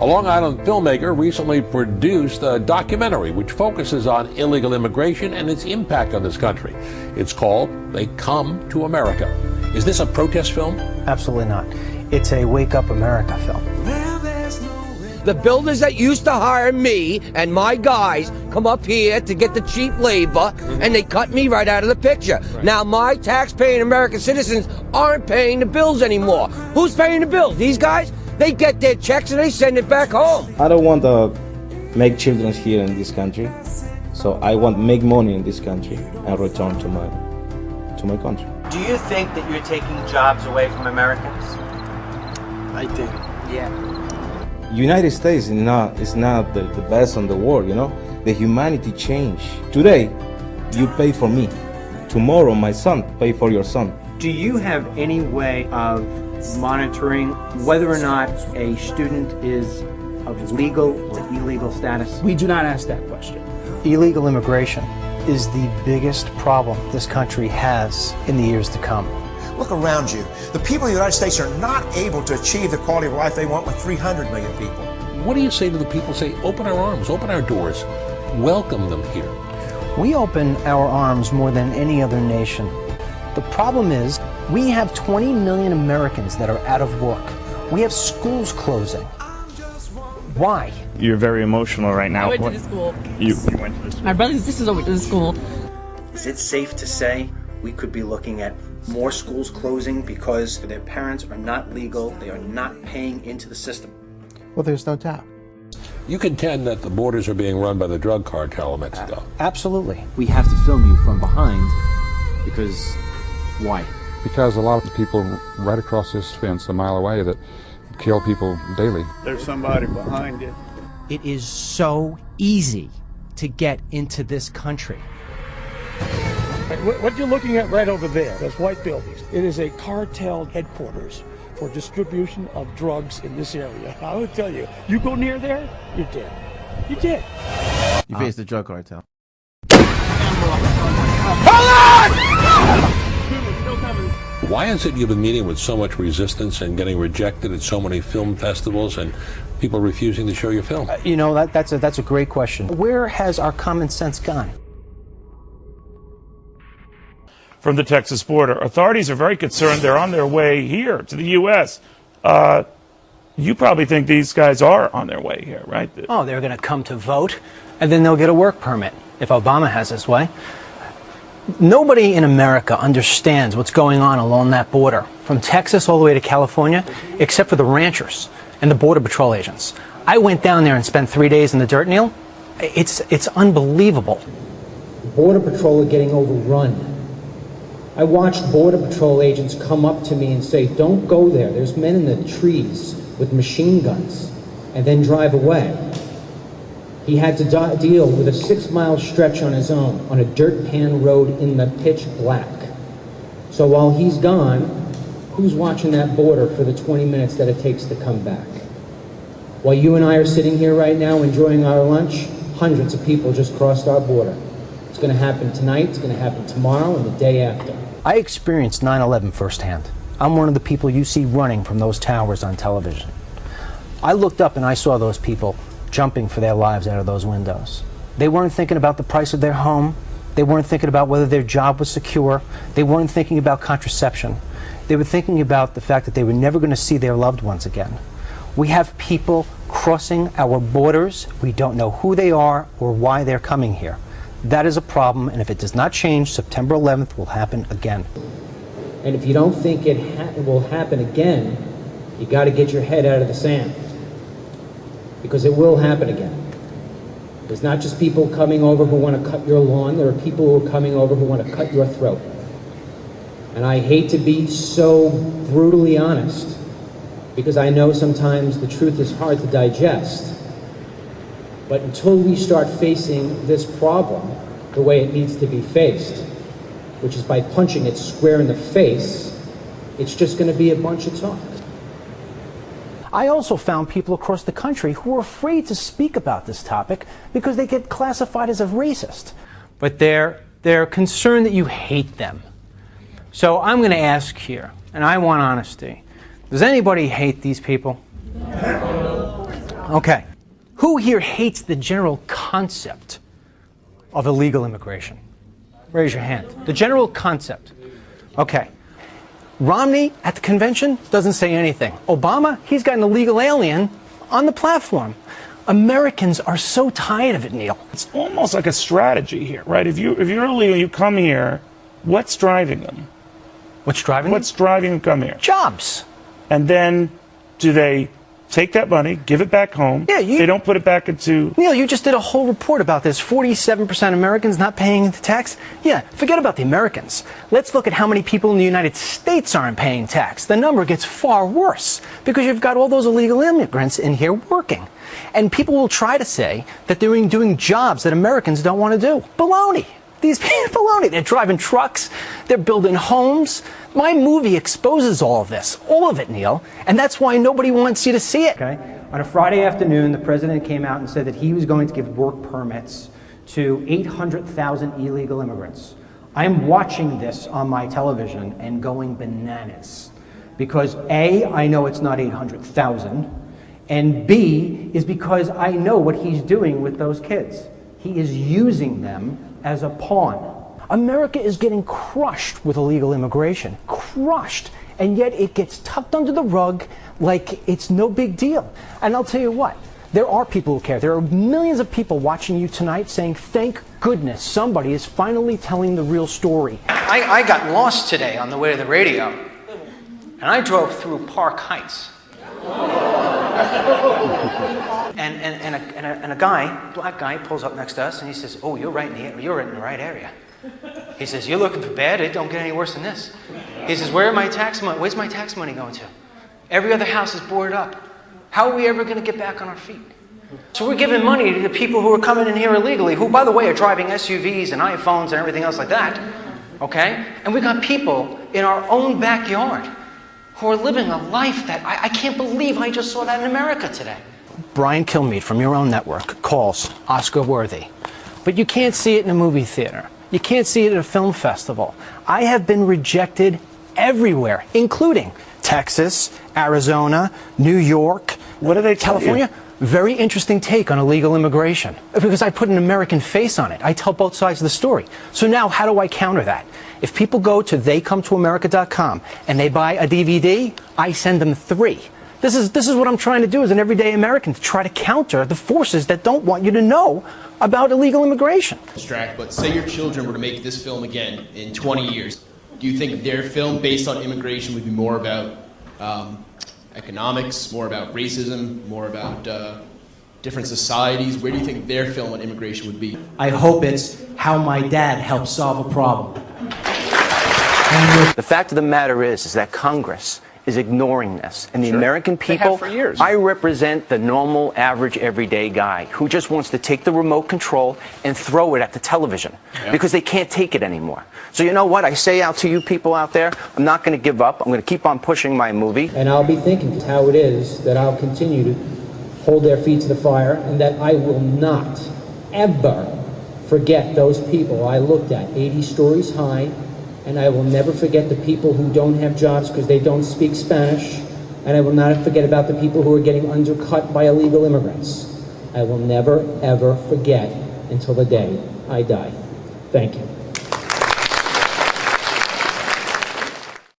A Long Island filmmaker recently produced a documentary which focuses on illegal immigration and its impact on this country. It's called They Come to America. Is this a protest film? Absolutely not. It's a Wake Up America film. The builders that used to hire me and my guys come up here to get the cheap labor, and they cut me right out of the picture. Right. Now my tax-paying American citizens aren't paying the bills anymore. Who's paying the bills? These guys? They get their checks and they send it back home. I don't want to make children here in this country, so I want to make money in this country and return to my country. Do you think that you're taking jobs away from Americans? I do. Yeah. United States is not the best in the world, you know. The humanity change. Today, you pay for me. Tomorrow, my son pay for your son. Do you have any way of monitoring whether or not a student is of legal or illegal status? We do not ask that question. Illegal immigration is the biggest problem this country has in the years to come. Look around you. The people of the United States are not able to achieve the quality of life they want with 300 million people. What do you say to the people who say, open our arms, open our doors, welcome them here? We open our arms more than any other nation. The problem is, we have 20 million Americans that are out of work. We have schools closing. Why? You're very emotional right now. I went to the school. You went to the school. My brothers and sisters went to the school. Is it safe to say we could be looking at more schools closing because their parents are not legal, they are not paying into the system? Well, there's no doubt. You contend that the borders are being run by the drug cartel in Mexico. Absolutely. We have to film you from behind because why? Because a lot of the people right across this fence a mile away that kill people daily. There's somebody behind it. It is so easy to get into this country. What you're looking at right over there, those white buildings, it is a cartel headquarters for distribution of drugs in this area. I will tell you, you go near there, you're dead. You're dead. You face the drug cartel. Hold on! Why is it you've been meeting with so much resistance and getting rejected at so many film festivals and people refusing to show your film? You know, that's a great question. Where has our common sense gone? From the Texas border, authorities are very concerned. They're on their way here to the U.S. You probably think these guys are on their way here, right? Oh, they're going to come to vote, and then they'll get a work permit, if Obama has his way. Nobody in America understands what's going on along that border, from Texas all the way to California, except for the ranchers and the Border Patrol agents. I went down there and spent 3 days in the dirt, Neil. It's unbelievable. Border Patrol are getting overrun. I watched Border Patrol agents come up to me and say, don't go there. There's men in the trees with machine guns, and then drive away. He had to deal with a 6-mile stretch on his own, on a dirt pan road in the pitch black. So while he's gone, who's watching that border for the 20 minutes that it takes to come back? While you and I are sitting here right now enjoying our lunch, hundreds of people just crossed our border. It's going to happen tonight, it's going to happen tomorrow, and the day after. I experienced 9/11 firsthand. I'm one of the people you see running from those towers on television. I looked up and I saw those people jumping for their lives out of those windows. They weren't thinking about the price of their home. They weren't thinking about whether their job was secure. They weren't thinking about contraception. They were thinking about the fact that they were never going to see their loved ones again. We have people crossing our borders. We don't know who they are or why they're coming here. That is a problem, and if it does not change, September 11th will happen again. And if you don't think it will happen again, you got to get your head out of the sand. Because it will happen again. There's not just people coming over who want to cut your lawn, there are people who are coming over who want to cut your throat. And I hate to be so brutally honest, because I know sometimes the truth is hard to digest. But until we start facing this problem the way it needs to be faced, which is by punching it square in the face, it's just going to be a bunch of talk. I also found people across the country who are afraid to speak about this topic because they get classified as a racist. But they're concerned that you hate them. So I'm going to ask here, and I want honesty. Does anybody hate these people? Okay. Who here hates the general concept of illegal immigration? Raise your hand. The general concept. Okay. Romney at the convention doesn't say anything. Obama, he's got an illegal alien on the platform. Americans are so tired of it, Neil. It's almost like a strategy here, right? If you're illegal, you come here, what's driving them? What's driving them? What's driving them to come here? Jobs. And then do they take that money, give it back home? Yeah, they don't put it back into... Neil, you just did a whole report about this. 47% Americans not paying the tax. Yeah, forget about the Americans. Let's look at how many people in the United States aren't paying tax. The number gets far worse because you've got all those illegal immigrants in here working. And people will try to say that they're doing jobs that Americans don't want to do. Baloney. These people, baloney. They're driving trucks. They're building homes. My movie exposes all of this. All of it, Neil. And that's why nobody wants you to see it. Okay. On a Friday afternoon, the president came out and said that he was going to give work permits to 800,000 illegal immigrants. I'm watching this on my television and going bananas. Because A, I know it's not 800,000. And B, is because I know what he's doing with those kids. He is using them as a pawn. America is getting crushed with illegal immigration. Crushed. And yet it gets tucked under the rug like it's no big deal. And I'll tell you what, there are people who care. There are millions of people watching you tonight saying, thank goodness somebody is finally telling the real story. I got lost today on the way to the radio. And I drove through Park Heights. And a guy, black guy, pulls up next to us and he says, "Oh, you're in the right area." He says, "You're looking for bad. It don't get any worse than this." He says, "Where's my tax money going to? Every other house is boarded up. How are we ever going to get back on our feet?" So we're giving money to the people who are coming in here illegally, who, by the way, are driving SUVs and iPhones and everything else like that. Okay? And we got people in our own backyard who are living a life that I can't believe I just saw that in America today. Brian Kilmeade from your own network calls Oscar worthy. But you can't see it in a movie theater. You can't see it at a film festival. I have been rejected everywhere, including Texas, Arizona, New York. What do they tell California? You? Very interesting take on illegal immigration. Because I put an American face on it. I tell both sides of the story. So now how do I counter that? If people go to theycometoamerica.com and they buy a DVD, I send them 3. This is what I'm trying to do as an everyday American, to try to counter the forces that don't want you to know about illegal immigration. But say your children were to make this film again in 20 years. Do you think their film based on immigration would be more about economics, more about racism, more about different societies? Where do you think their film on immigration would be? I hope it's how my dad helped solve a problem. The fact of the matter is that Congress is ignoring this. And the American people, for years. I represent the normal, average, everyday guy who just wants to take the remote control and throw it at the television because they can't take it anymore. So you know what? I say out to you people out there, I'm not going to give up. I'm going to keep on pushing my movie. And I'll be thinking how it is that I'll continue to hold their feet to the fire, and that I will not ever forget those people I looked at 80 stories high. And I will never forget the people who don't have jobs because they don't speak Spanish. And I will not forget about the people who are getting undercut by illegal immigrants. I will never, ever forget until the day I die. Thank you.